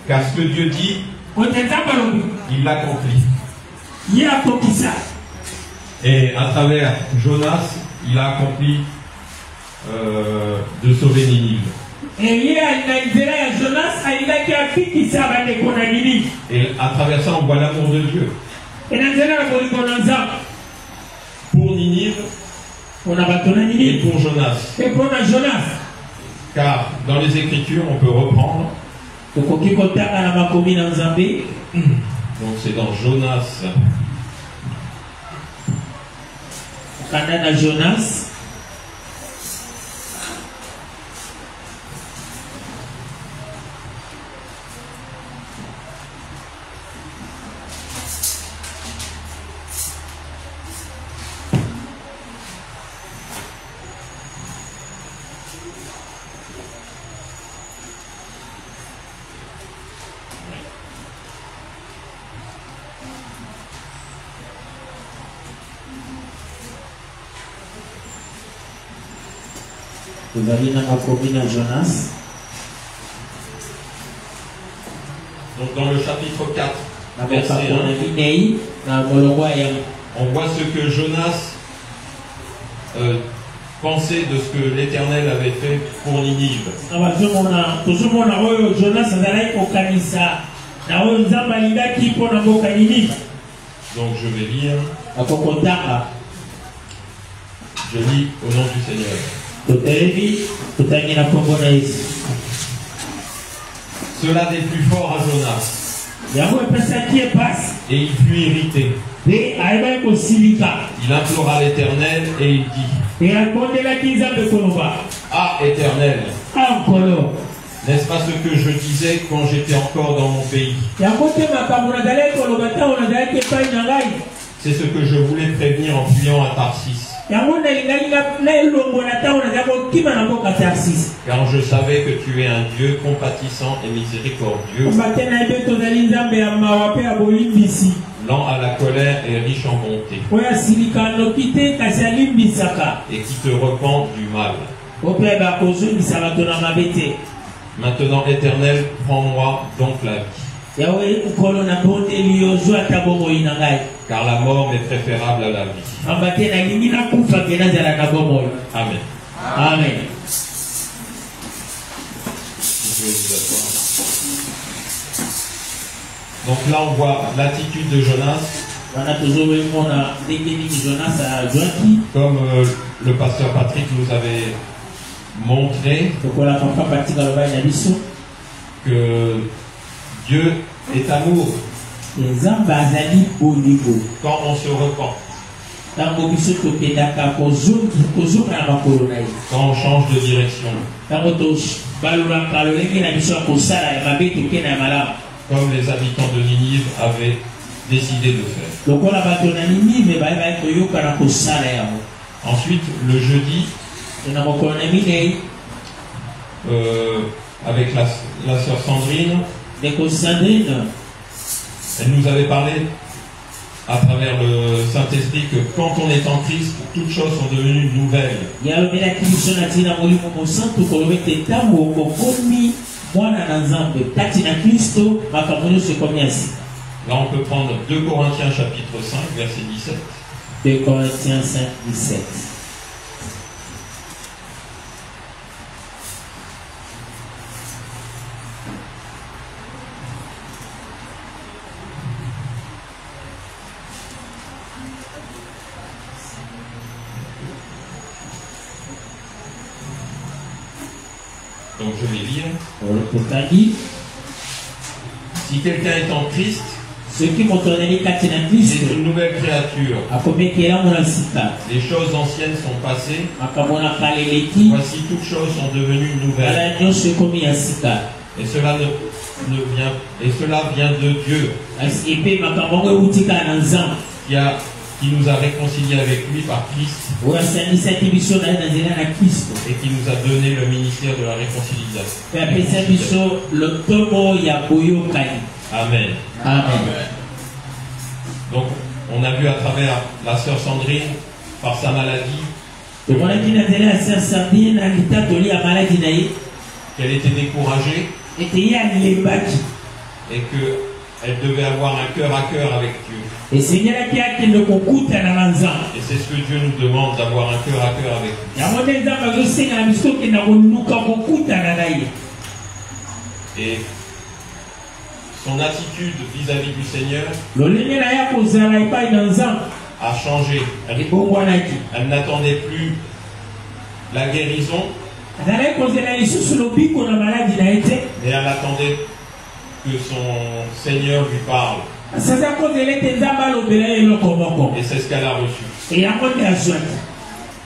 Car ce que Dieu dit, il l'accomplit. Et à travers Jonas, il a accompli de sauver Ninive. Et à travers ça, on voit l'amour de Dieu. Pour Ninive et pour Jonas. Car dans les Écritures, on peut reprendre. Donc c'est dans Jonas. Jonas. Jonas. Donc dans le chapitre 4, verset 1, on voit ce que Jonas pensait de ce que l'Éternel avait fait pour Ninive. Donc je vais lire. Je lis au nom du Seigneur. Cela n'est plus fort à Jonas. Et il fut irrité. Il implora l'Éternel et il dit: Ah, Éternel, n'est-ce pas ce que je disais quand j'étais encore dans mon pays? C'est ce que je voulais prévenir en fuyant à Tarsis. Car je savais que tu es un Dieu compatissant et miséricordieux, lent à la colère et riche en bonté, et qui te repent du mal. Maintenant, Éternel, prends-moi donc la vie. Car la mort m'est préférable à la vie. Amen. Amen. Donc là, on voit l'attitude de Jonas. Comme le pasteur Patrick nous avait montré, que Dieu est amour. Quand on se repent, quand on change de direction, comme les habitants de Ninive avaient décidé de faire. Ensuite, le jeudi, avec la sœur Sandrine, elle nous avait parlé à travers le Saint-Esprit que quand on est en Christ, toutes choses sont devenues nouvelles. Là, on peut prendre 2 Corinthiens chapitre 5, verset 17. 2 Corinthiens 5, 17. Donc je vais lire. Si quelqu'un est en Christ, il est une nouvelle créature. Les choses anciennes sont passées. Voici, toutes choses sont devenues nouvelles. Et cela vient de Dieu, qui nous a réconciliés avec lui par Christ, et qui nous a donné le ministère de la réconciliation. Amen. Amen. Donc, on a vu à travers la sœur Sandrine, par qu'elle était découragée et qu'elle devait avoir un cœur à cœur avec Dieu. Et c'est ce que Dieu nous demande, d'avoir un cœur à cœur avec lui. Et son attitude vis-à-vis du Seigneur a changé. Elle n'attendait plus la guérison, mais elle attendait que son Seigneur lui parle. Et c'est ce qu'elle a reçu.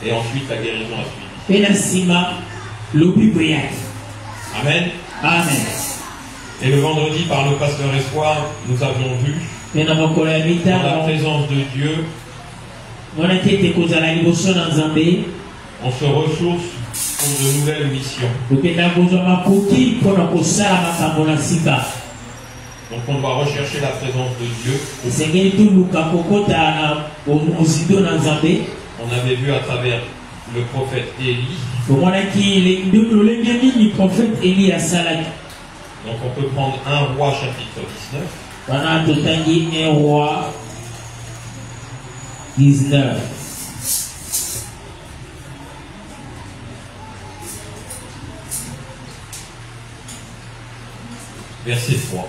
Et ensuite la guérison a suivi. Amen. Amen. Et le vendredi, par le pasteur Espoir, nous avions vu dans la présence de Dieu, on se ressource pour de nouvelles missions. Donc on doit rechercher la présence de Dieu. On avait vu à travers le prophète Élie. Donc on peut prendre 1 Roi chapitre 19. Verset 3.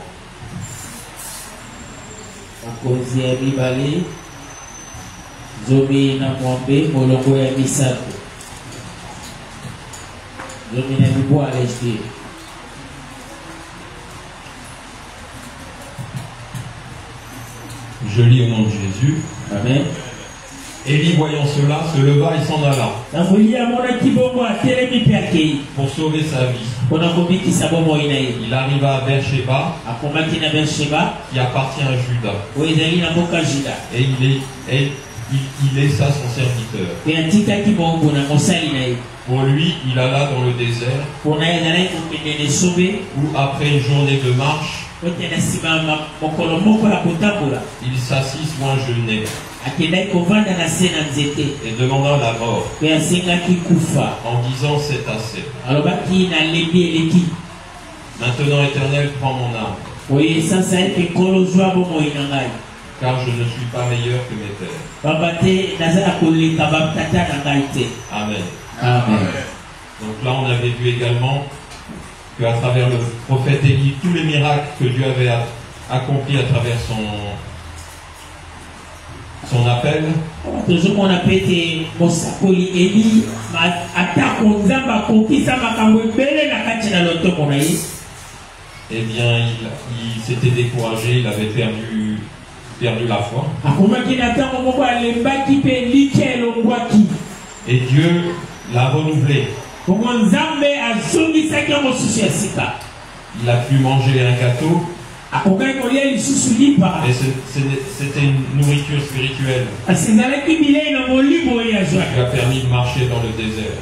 Je lis au nom de Jésus. Amen. Élie, voyant cela, se leva et s'en alla pour sauver sa vie. Il arriva à Beersheba, qui appartient à Juda, et il laissa son serviteur. Pour lui, il alla dans le désert, où après une journée de marche, il s'assit sous un genêt et demanda la mort en disant: c'est assez. Maintenant, Éternel, prends mon âme, car je ne suis pas meilleur que mes pères. Amen. Amen. Donc là, on avait vu également qu'à travers le prophète Élie, tous les miracles que Dieu avait accomplis à travers son appel, eh bien, il s'était découragé, il avait perdu la foi. Et Dieu l'a renouvelé. Il a pu manger un gâteau. Et c'était une nourriture spirituelle qui lui a permis de marcher dans le désert.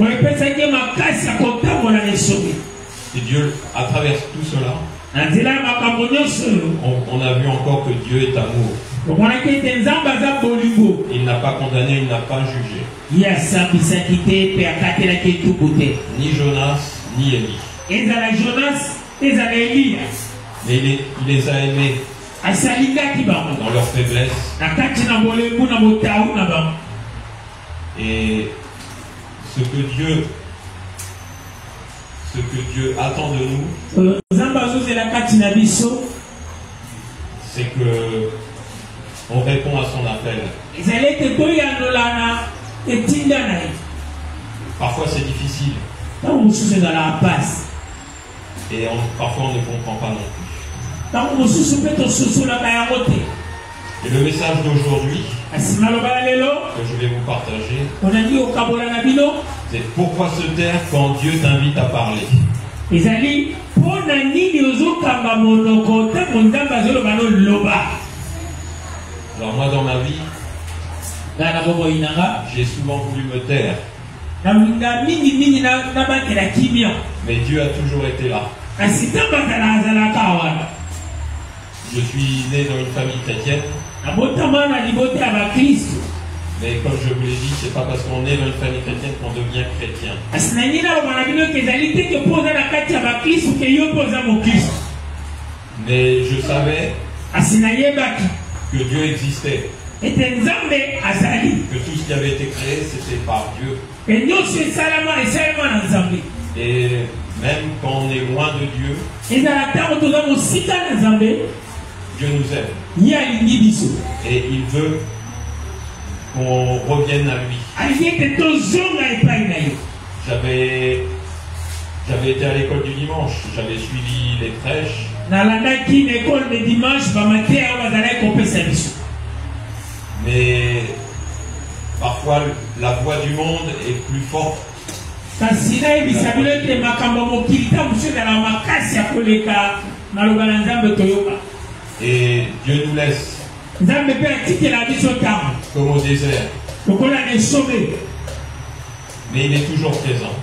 Et Dieu, à travers tout cela, on a vu encore que Dieu est amour. Il n'a pas condamné, il n'a pas jugé. Ni Jonas, ni Élie. Mais il les a aimés dans leur faiblesse. Et ce que Dieu attend de nous, c'est que on répond à son appel. Parfois c'est difficile. Et parfois on ne comprend pas non plus. Et le message d'aujourd'hui que je vais vous partager, c'est pourquoi se taire quand Dieu t'invite à parler. Alors moi dans ma vie, j'ai souvent voulu me taire. Mais Dieu a toujours été là. Je suis né dans une famille chrétienne. Mais comme je vous l'ai dit, c'est pas parce qu'on est dans une famille chrétienne qu'on devient chrétien. Mais je savais que Dieu existait. Que tout ce qui avait été créé, c'était par Dieu. Et même quand on est loin de Dieu, Dieu nous aime. Et il veut qu'on revienne à lui. J'avais été à l'école du dimanche, j'avais suivi les prêches. Mais parfois la voix du monde est plus forte. Et Dieu nous laisse comme au désert. Mais il est toujours présent.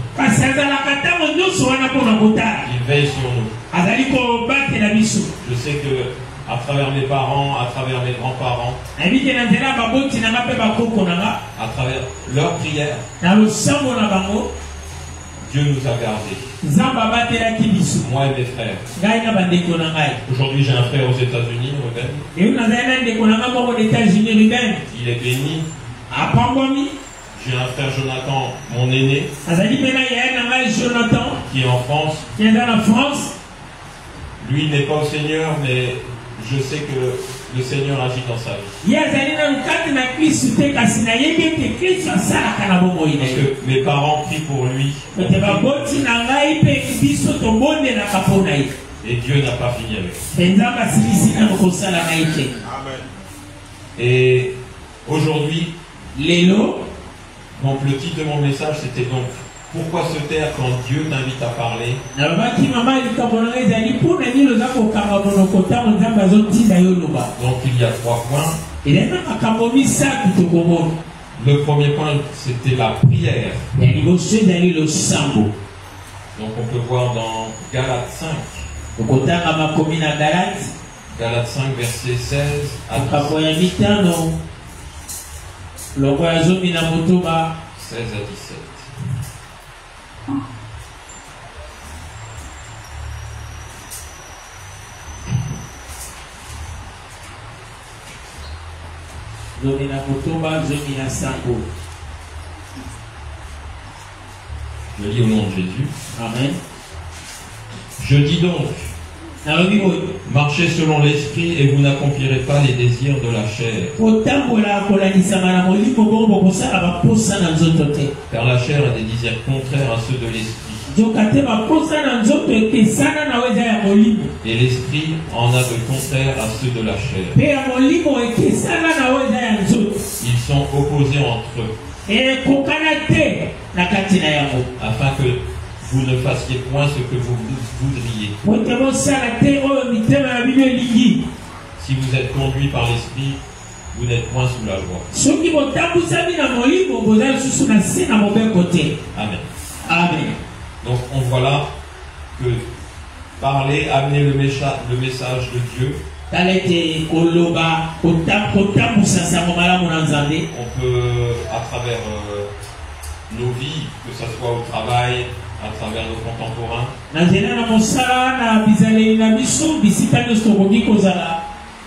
Il veille sur nous. Je sais que à travers mes parents, à travers mes grands-parents, à travers leurs prières, Dieu nous a gardés. Moi et mes frères. Aujourd'hui, j'ai un frère aux États-Unis, Ruben. Il est béni. J'ai un frère Jonathan, mon aîné, qui est en France. Lui n'est pas au Seigneur, mais je sais que le Seigneur agit dans sa vie. Parce que mes parents prient pour lui. Et Dieu n'a pas fini avec lui. Et aujourd'hui, donc le titre de mon message, c'était donc pourquoi se taire quand Dieu t'invite à parler. Donc il y a 3 points. Le premier point, c'était la prière. Donc on peut voir dans Galates 5. Galates 5, verset 16 à 17. 16 à 17. Je lis au nom de Jésus. Amen. Je dis donc, marchez selon l'esprit et vous n'accomplirez pas les désirs de la chair. Car la chair a des désirs contraires à ceux de l'esprit. Et l'esprit en a de contraires à ceux de la chair. Ils sont opposés entre eux. Afin que vous ne fassiez point ce que vous voudriez. Si vous êtes conduit par l'esprit, vous n'êtes point sous la loi. Amen. Amen. Donc on voit là que parler, amener le message de Dieu. On peut, à travers nos vies, que ce soit au travail, à travers nos contemporains,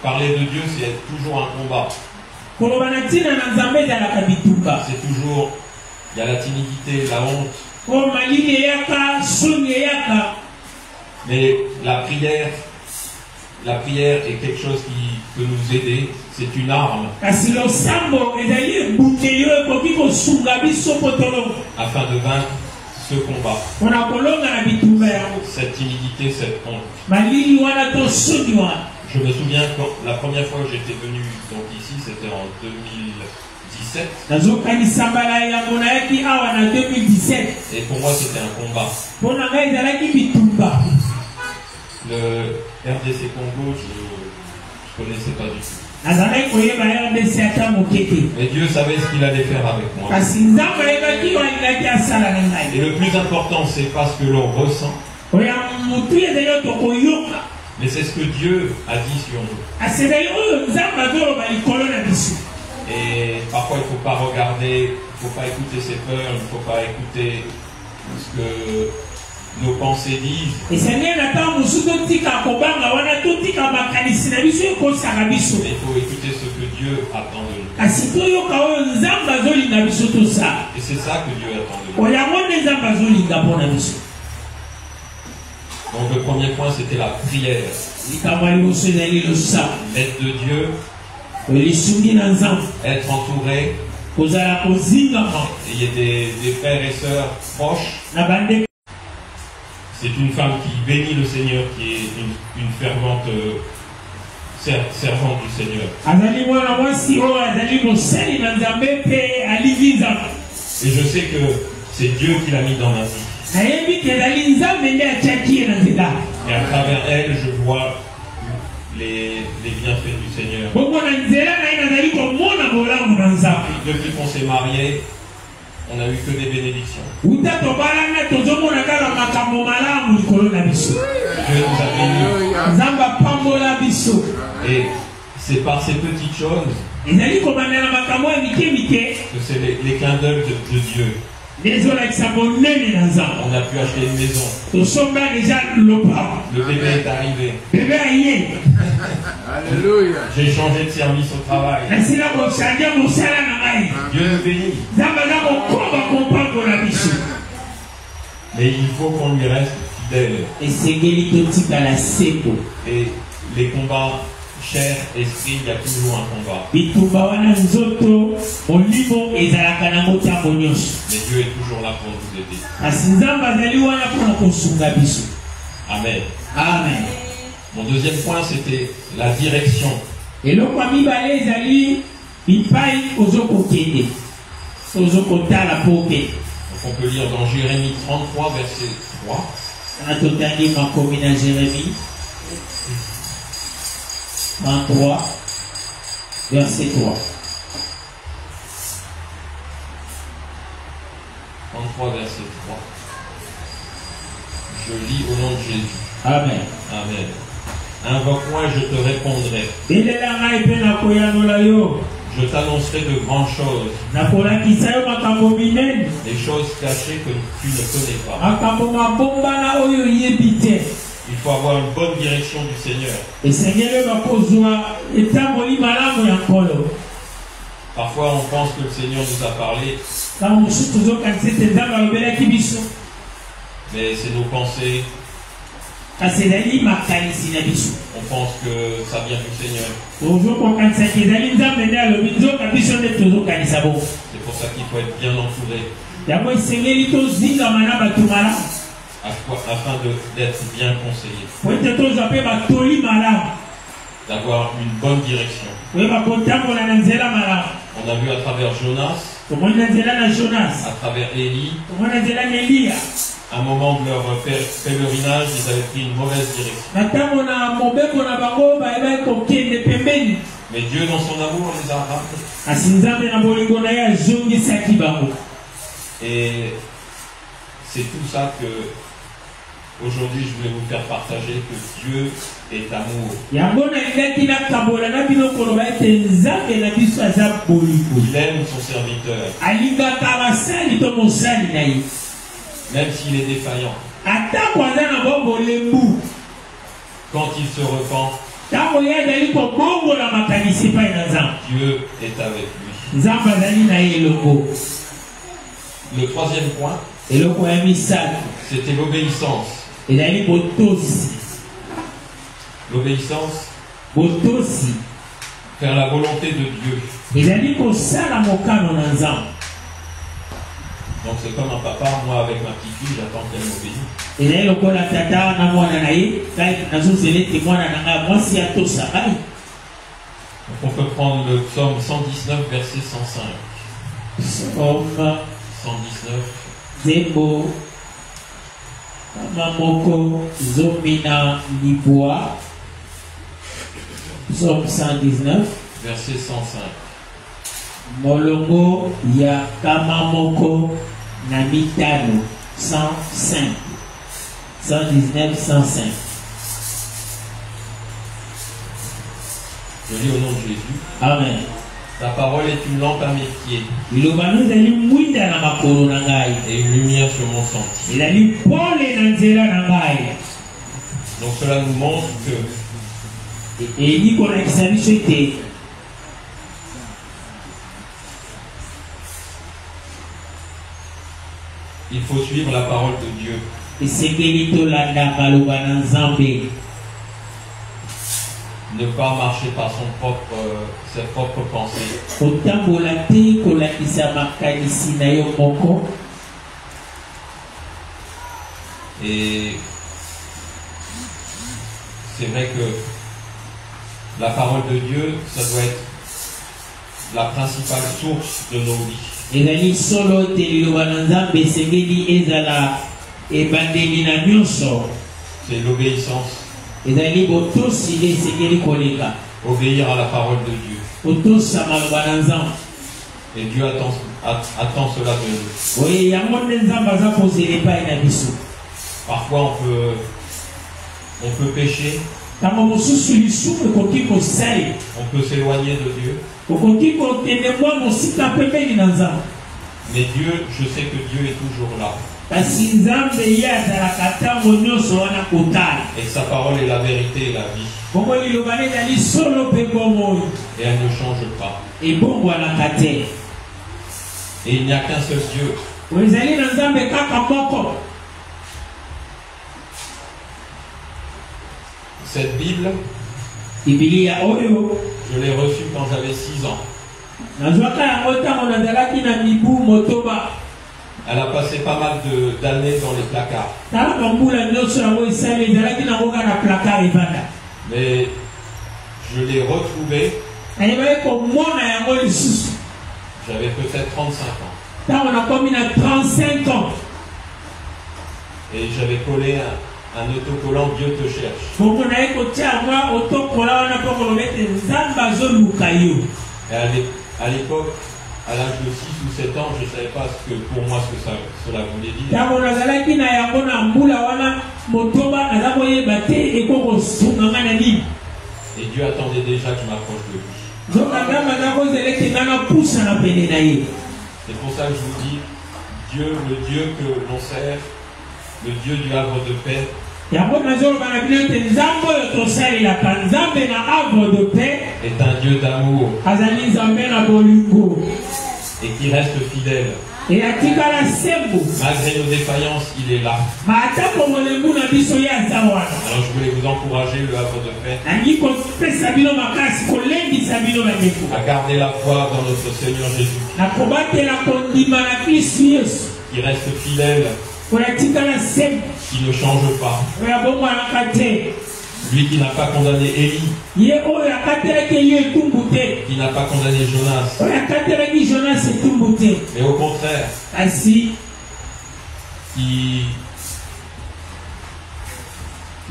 parler de Dieu, c'est toujours un combat. C'est toujours, il y a la timidité, la honte. Mais la prière est quelque chose qui peut nous aider. C'est une arme. Afin de vaincre ce combat. Cette timidité, cette honte. Je me souviens quand la première fois que j'étais venu donc ici, c'était en 2017. Et pour moi, c'était un combat. Le RDC Congo, je ne connaissais pas du tout. Mais Dieu savait ce qu'il allait faire avec moi. Et le plus important, c'est pas ce que l'on ressent, mais c'est ce que Dieu a dit sur nous. Et parfois, il ne faut pas regarder, il ne faut pas écouter ses peurs, il ne faut pas écouter ce que nos pensées disent. Et Seigneur, il faut écouter ce que Dieu attend de nous. Et c'est ça que Dieu attend de nous. Donc le premier point, c'était la prière. L'aide de Dieu. Être entouré. Et il y a des frères et sœurs proches. C'est une femme qui bénit le Seigneur, qui est une fervente servante du Seigneur. Et je sais que c'est Dieu qui l'a mis dans ma vie. Et à travers elle, je vois les bienfaits du Seigneur. Depuis qu'on s'est mariés, on n'a eu que des bénédictions. Dieu nous a bénis. Et c'est par ces petites choses que c'est les clins d'œil de Dieu. On a pu acheter une maison. Le bébé est arrivé. Alléluia. J'ai changé de service au travail. Dieu nous bénit. Mais il faut qu'on lui reste fidèle. Et les combats chair, esprit, il y a toujours un combat. Mais Dieu est toujours là pour nous aider. Amen. Amen. Mon deuxième point, c'était la direction. Donc on peut lire dans Jérémie 33, verset 3. Jérémie 33, verset 3. 33, verset 3. Je lis au nom de Jésus. Amen. Amen. Invoque-moi et je te répondrai. Je t'annoncerai de grandes choses. Des choses cachées que tu ne connais pas. Il faut avoir une bonne direction du Seigneur. Parfois on pense que le Seigneur nous a parlé. Mais c'est nos pensées. On pense que ça vient du Seigneur. C'est pour ça qu'il faut être bien entouré. Afin d'être bien conseillé. D'avoir une bonne direction. On a vu à travers Jonas, à travers Élie. À un moment de leur pèlerinage, ils avaient pris une mauvaise direction. Mais Dieu, dans son amour, les a ramenés. Et c'est tout ça que aujourd'hui je voulais vous faire partager, que Dieu est amour. Il aime son serviteur. Même s'il est défaillant. Quand il se repent, Dieu est avec lui. Le troisième point, c'était l'obéissance. L'obéissance, faire la volonté de Dieu. Donc c'est comme un papa, moi avec ma petite fille, j'attends qu'elle m'obéisse. Donc on peut prendre le psaume 119, verset 105. Psaume 119. Zembo Mamoko Zomina Liboa. Psaume 119. Verset 105. Molongo ya Kamamoko Namitano 105. 119, 105. Je lis au nom de Jésus. Amen. Ta parole est une lampe à mes pieds et une lumière sur mon sentier. Donc cela nous montre que il faut suivre la parole de Dieu. Ne pas marcher par ses propres pensées. Et c'est vrai que la parole de Dieu, ça doit être la principale source de nos vies. C'est l'obéissance. Obéir à la parole de Dieu. Et Dieu attend cela de nous. Parfois on peut pécher. On peut s'éloigner de Dieu. Mais Dieu, je sais que Dieu est toujours là. Et sa parole est la vérité et la vie. Et elle ne change pas. Et il n'y a qu'un seul Dieu. Cette Bible, je l'ai reçue quand j'avais 6 ans. Elle a passé pas mal d'années dans les placards. Mais je l'ai retrouvée. J'avais peut-être 35 ans. Et j'avais collé un autocollant Dieu te cherche. Et à l'époque, à l'âge de 6 ou 7 ans, je ne savais pas pour moi ce que cela voulait dire. Et Dieu attendait déjà que je m'approche de lui. C'est pour ça que je vous dis, Dieu, le Dieu que l'on sert, le Dieu du havre de paix, est un Dieu d'amour et qui reste fidèle. Malgré nos défaillances, il est là. Alors je voulais vous encourager, le havre de paix, à garder la foi dans notre Seigneur Jésus, qui reste fidèle, qui ne change pas. Lui qui n'a pas condamné Élie, qui n'a pas condamné Jonas, mais au contraire, qui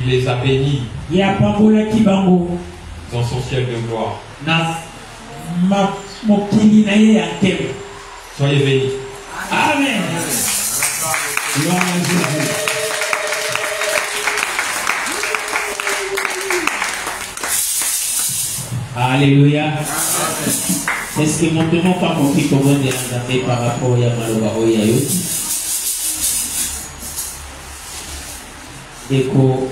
les a bénis dans son ciel de gloire. Soyez bénis. Amen. Alléluia. Est-ce que mon demande pas compris comment on par rapport à Maloba Oyayoti? Et que